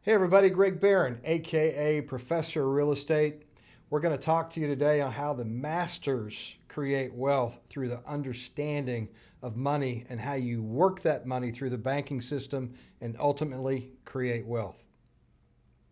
Hey everybody, Greg Barron, aka Professor of Real Estate. We're going to talk to you today on how the masters create wealth through the understanding of money and how you work that money through the banking system and ultimately create wealth.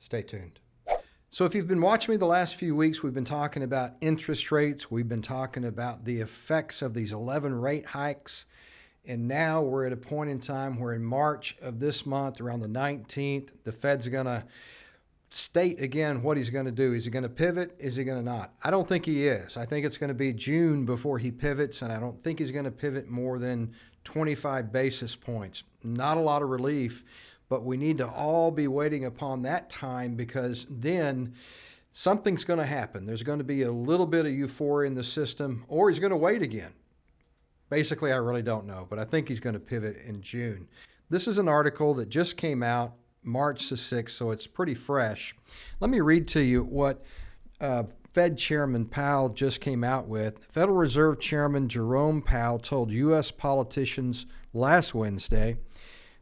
Stay tuned. So if you've been watching me the last few weeks, we've been talking about interest rates. We've been talking about the effects of these 11 rate hikes. And now we're at a point in time where in March of this month, around the 19th, the Fed's going to state again what he's going to do. Is he going to pivot? Is he going to not? I don't think he is. I think it's going to be June before he pivots, and I don't think he's going to pivot more than 25 basis points. Not a lot of relief, but we need to all be waiting upon that time because then something's going to happen. There's going to be a little bit of euphoria in the system, or he's going to wait again. Basically, I really don't know, but I think he's going to pivot in June. This is an article that just came out March the 6th, so it's pretty fresh. Let me read to you what Fed Chairman Powell just came out with. Federal Reserve Chairman Jerome Powell told U.S. politicians last Wednesday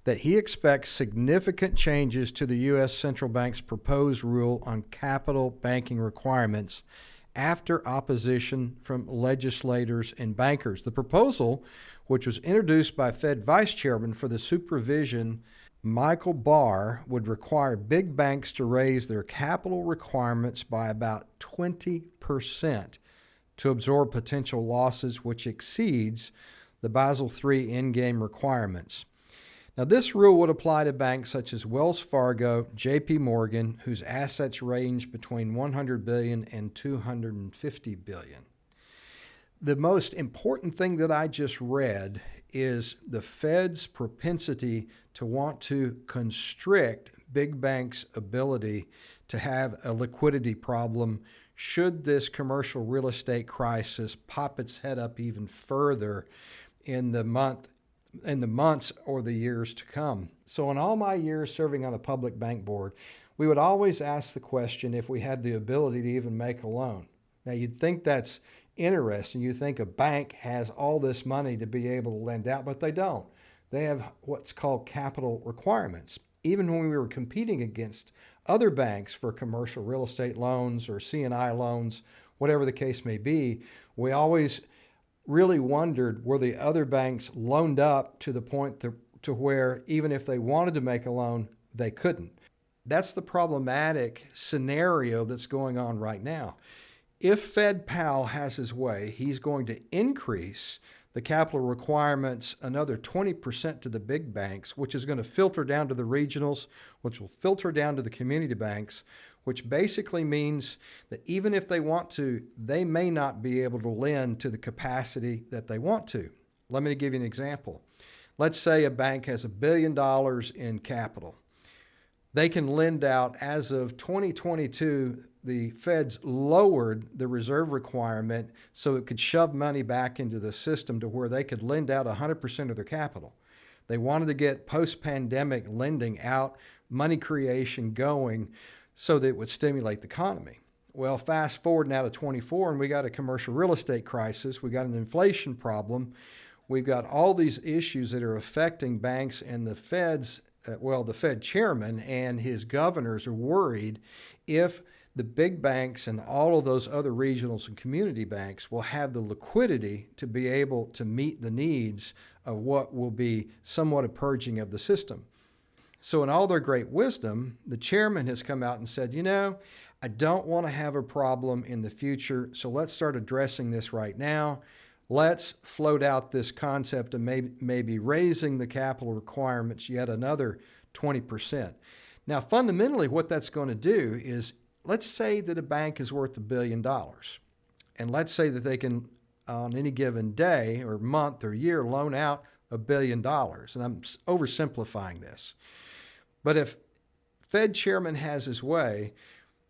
that he expects significant changes to the U.S. Central Bank's proposed rule on capital banking requirements after opposition from legislators and bankers. The proposal, which was introduced by Fed Vice Chairman for the Supervision, Michael Barr, would require big banks to raise their capital requirements by about 20% to absorb potential losses, which exceeds the Basel III endgame requirements. Now, this rule would apply to banks such as Wells Fargo, JP Morgan, whose assets range between $100 billion and $250 billion. The most important thing that I just read is the Fed's propensity to want to constrict big banks' ability to have a liquidity problem should this commercial real estate crisis pop its head up even further in the months or the years to come. So in all my years serving on a public bank board, we would always ask the question if we had the ability to even make a loan. Now you'd think that's interesting. You think a bank has all this money to be able to lend out, but they don't. They have what's called capital requirements. Even when we were competing against other banks for commercial real estate loans or C&I loans, whatever the case may be, we always really wondered, were the other banks loaned up to the point to where even if they wanted to make a loan, they couldn't. That's the problematic scenario that's going on right now. If Fed Powell has his way, he's going to increase the capital requirements another 20% to the big banks, which is going to filter down to the regionals, which will filter down to the community banks, which basically means that even if they want to, they may not be able to lend to the capacity that they want to. Let me give you an example. Let's say a bank has $1 billion in capital. They can lend out, as of 2022, the Fed's lowered the reserve requirement so it could shove money back into the system to where they could lend out 100% of their capital. They wanted to get post-pandemic lending out, money creation going, so that it would stimulate the economy. Well, fast forward now to 24, and we got a commercial real estate crisis. We got an inflation problem. We've got all these issues that are affecting banks, and the Fed chairman and his governors are worried if the big banks and all of those other regionals and community banks will have the liquidity to be able to meet the needs of what will be somewhat a purging of the system. So in all their great wisdom, the chairman has come out and said, I don't want to have a problem in the future, so let's start addressing this right now. Let's float out this concept of maybe raising the capital requirements yet another 20%. Now, fundamentally, what that's going to do is, let's say that a bank is worth $1 billion, and let's say that they can, on any given day or month or year, loan out $1 billion. And I'm oversimplifying this. But if Fed chairman has his way,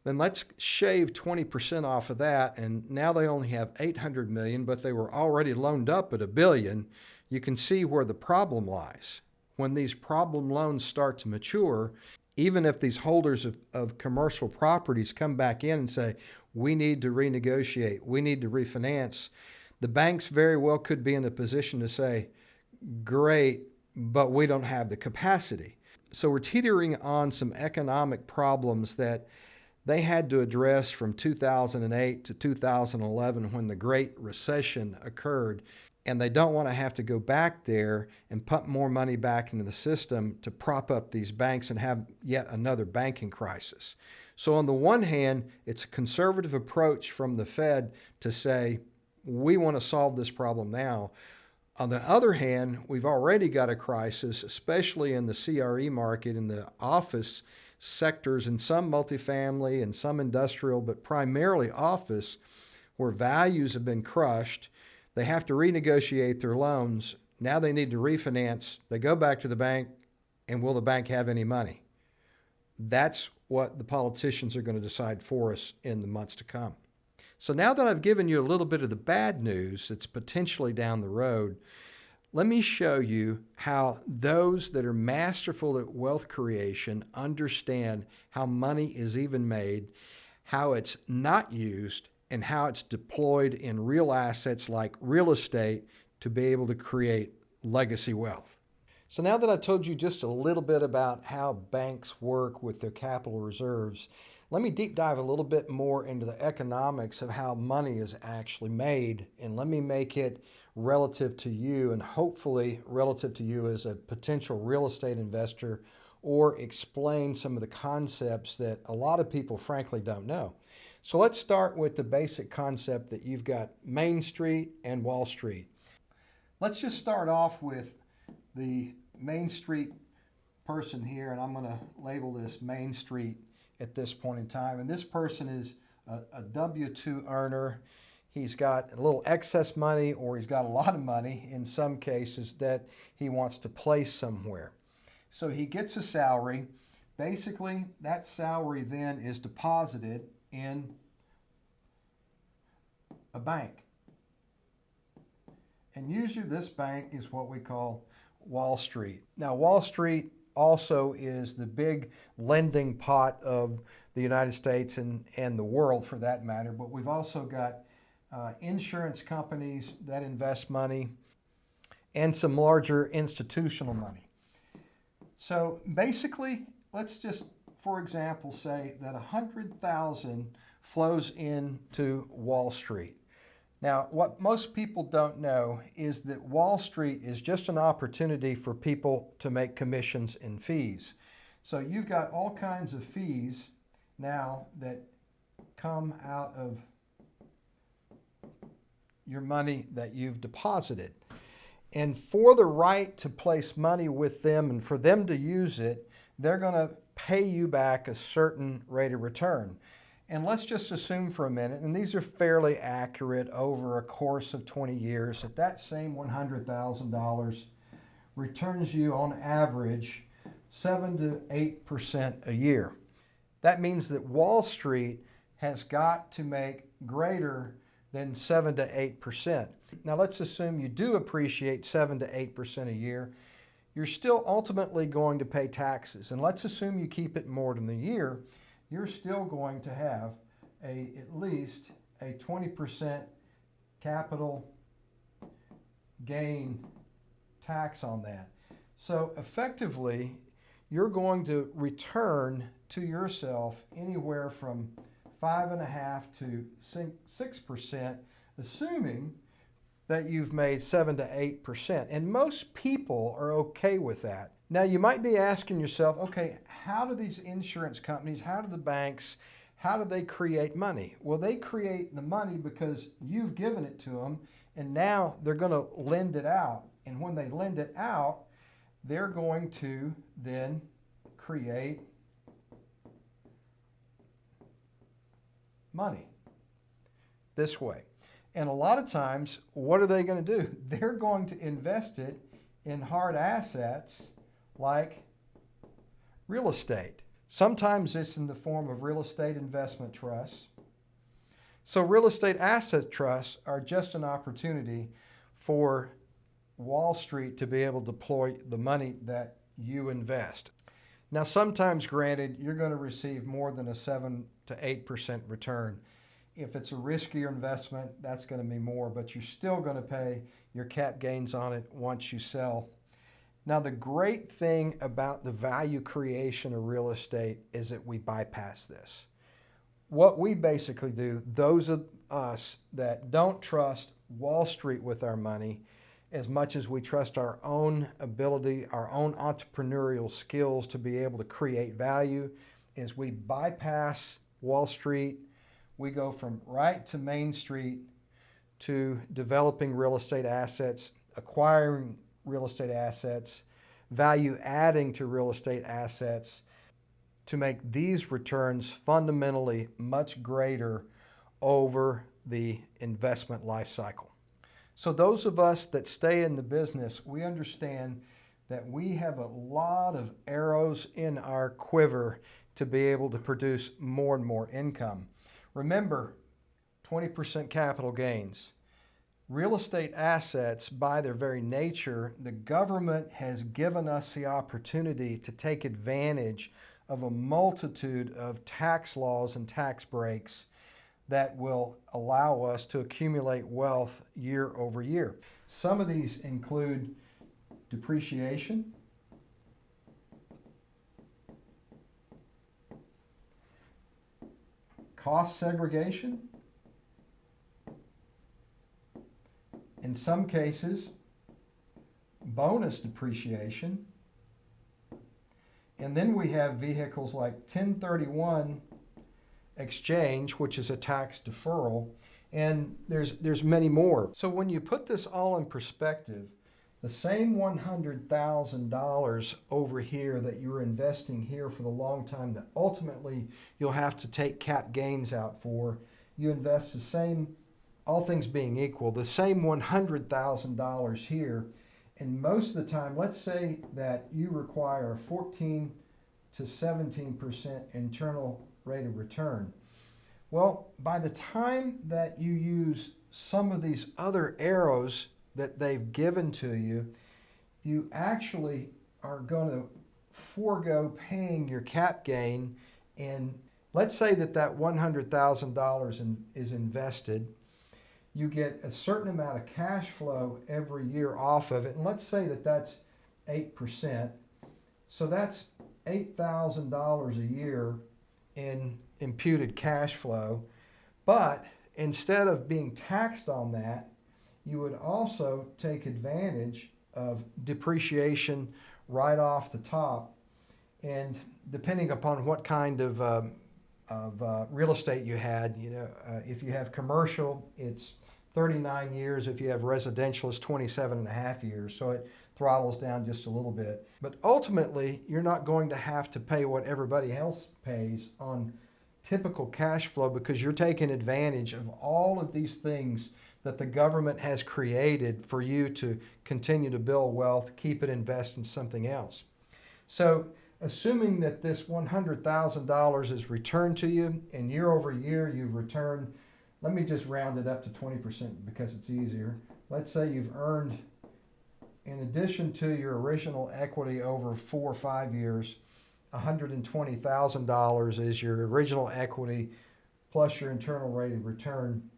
then let's shave 20% off of that, and now they only have $800 million, but they were already loaned up at $1 billion. You can see where the problem lies. When these problem loans start to mature, even if these holders of commercial properties come back in and say, we need to renegotiate, we need to refinance, the banks very well could be in a position to say, great, but we don't have the capacity. So we're teetering on some economic problems that they had to address from 2008 to 2011 when the Great Recession occurred. And they don't want to have to go back there and pump more money back into the system to prop up these banks and have yet another banking crisis. So on the one hand, it's a conservative approach from the Fed to say, we want to solve this problem now. On the other hand, we've already got a crisis, especially in the CRE market, in the office sectors, and some multifamily and some industrial, but primarily office, where values have been crushed. They have to renegotiate their loans. Now they need to refinance. They go back to the bank, and will the bank have any money? That's what the politicians are going to decide for us in the months to come. So now that I've given you a little bit of the bad news that's potentially down the road, let me show you how those that are masterful at wealth creation understand how money is even made, how it's not used, and how it's deployed in real assets like real estate to be able to create legacy wealth. So now that I've told you just a little bit about how banks work with their capital reserves, let me deep dive a little bit more into the economics of how money is actually made, and let me make it relative to you, and hopefully relative to you as a potential real estate investor, or explain some of the concepts that a lot of people frankly don't know. So let's start with the basic concept that you've got Main Street and Wall Street. Let's just start off with the Main Street person here, and I'm going to label this Main Street at this point in time. And this person is a W-2 earner. He's got a little excess money, or he's got a lot of money in some cases that he wants to place somewhere. So he gets a salary. Basically, that salary then is deposited in a bank. And usually this bank is what we call Wall Street. Now, Wall Street also is the big lending pot of the United States and the world for that matter, but we've also got insurance companies that invest money and some larger institutional money. So basically, let's just, for example, say that 100,000 flows into Wall Street. Now, what most people don't know is that Wall Street is just an opportunity for people to make commissions and fees. So you've got all kinds of fees now that come out of your money that you've deposited. And for the right to place money with them and for them to use it, they're going to pay you back a certain rate of return. And let's just assume for a minute, and these are fairly accurate over a course of 20 years, that same $100,000 returns you on average 7 to 8% a year. That means that Wall Street has got to make greater than 7 to 8%. Now let's assume you do appreciate 7 to 8% a year. You're still ultimately going to pay taxes. And let's assume you keep it more than a year. You're still going to have at least a 20% capital gain tax on that. So effectively, you're going to return to yourself anywhere from 5.5% to 6%, assuming that you've made 7 to 8%. And most people are okay with that. Now, you might be asking yourself, okay, how do these insurance companies, how do the banks, how do they create money? Well, they create the money because you've given it to them, and now they're going to lend it out. And when they lend it out, they're going to then create money this way. And a lot of times, what are they going to do? They're going to invest it in hard assets like real estate. Sometimes it's in the form of real estate investment trusts. So real estate asset trusts are just an opportunity for Wall Street to be able to deploy the money that you invest. Now, sometimes, granted, you're going to receive more than a 7 to 8% return. If it's a riskier investment, that's going to be more, but you're still going to pay your cap gains on it once you sell. Now, the great thing about the value creation of real estate is that we bypass this. What we basically do, those of us that don't trust Wall Street with our money as much as we trust our own ability, our own entrepreneurial skills to be able to create value, is we bypass Wall Street. We go from right to Main Street to developing real estate assets, acquiring real estate assets, value adding to real estate assets to make these returns fundamentally much greater over the investment life cycle. So those of us that stay in the business, we understand that we have a lot of arrows in our quiver to be able to produce more and more income. Remember, 20% capital gains. Real estate assets, by their very nature, the government has given us the opportunity to take advantage of a multitude of tax laws and tax breaks that will allow us to accumulate wealth year over year. Some of these include depreciation, cost segregation, in some cases, bonus depreciation, and then we have vehicles like 1031 exchange, which is a tax deferral, and there's many more. So when you put this all in perspective, the same $100,000 over here that you're investing here for the long time that ultimately you'll have to take cap gains out for, you invest the same, all things being equal, the same $100,000 here, and most of the time, let's say that you require a 14 to 17% internal rate of return. Well, by the time that you use some of these other arrows that they've given to you, you actually are going to forego paying your cap gain. And let's say that $100,000 is invested. You get a certain amount of cash flow every year off of it. And let's say that that's 8%. So that's $8,000 a year in imputed cash flow. But instead of being taxed on that, you would also take advantage of depreciation right off the top. And depending upon what kind of real estate you had, if you have commercial, it's 39 years. If you have residential, it's 27 and a half years. So it throttles down just a little bit. But ultimately, you're not going to have to pay what everybody else pays on typical cash flow because you're taking advantage of all of these things that the government has created for you to continue to build wealth, keep it, invest in something else. So assuming that this $100,000 is returned to you and year over year you've returned, let me just round it up to 20% because it's easier. Let's say you've earned, in addition to your original equity over 4 or 5 years, $120,000 is your original equity plus your internal rate of return.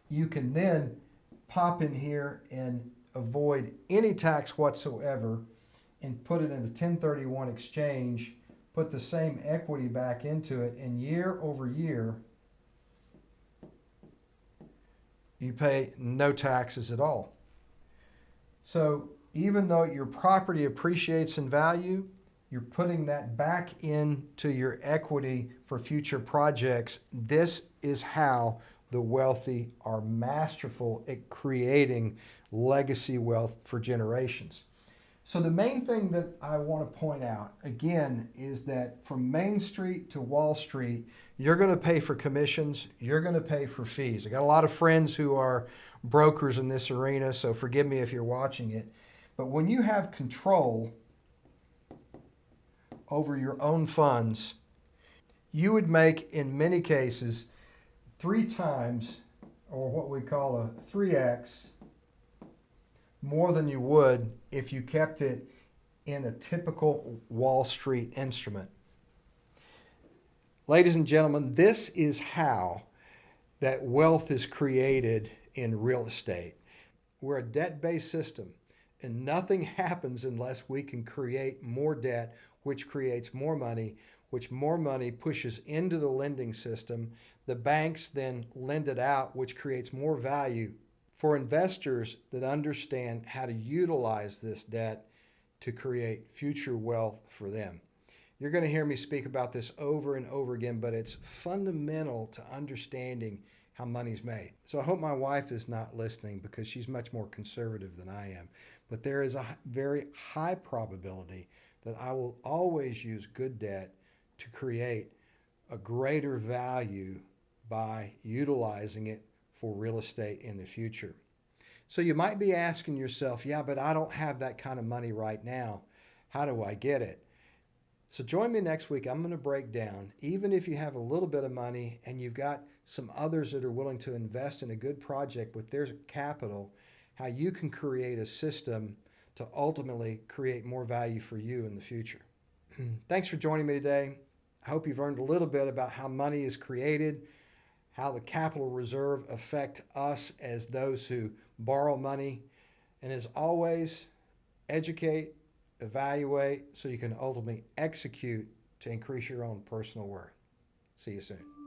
You can then pop in here and avoid any tax whatsoever and put it in a 1031 exchange, put the same equity back into it, and year over year, you pay no taxes at all. So even though your property appreciates in value, you're putting that back into your equity for future projects. This is how the wealthy are masterful at creating legacy wealth for generations. So the main thing that I want to point out, again, is that from Main Street to Wall Street, you're going to pay for commissions, you're going to pay for fees. I got a lot of friends who are brokers in this arena, so forgive me if you're watching it. But when you have control over your own funds, you would make, in many cases, 3 times, or what we call a 3x, more than you would if you kept it in a typical Wall Street instrument. Ladies and gentlemen, this is how that wealth is created in real estate. We're a debt-based system. And nothing happens unless we can create more debt, which creates more money, which more money pushes into the lending system. The banks then lend it out, which creates more value for investors that understand how to utilize this debt to create future wealth for them. You're going to hear me speak about this over and over again, but it's fundamental to understanding how money's made. So I hope my wife is not listening because she's much more conservative than I am. But there is a very high probability that I will always use good debt to create a greater value by utilizing it for real estate in the future. So you might be asking yourself, yeah, but I don't have that kind of money right now. How do I get it? So join me next week. I'm going to break down, even if you have a little bit of money and you've got some others that are willing to invest in a good project with their capital, how you can create a system to ultimately create more value for you in the future. Thanks for joining me today. I hope you've learned a little bit about how money is created, how the capital reserve affect us as those who borrow money, and as always, educate, evaluate, so you can ultimately execute to increase your own personal worth. See you soon.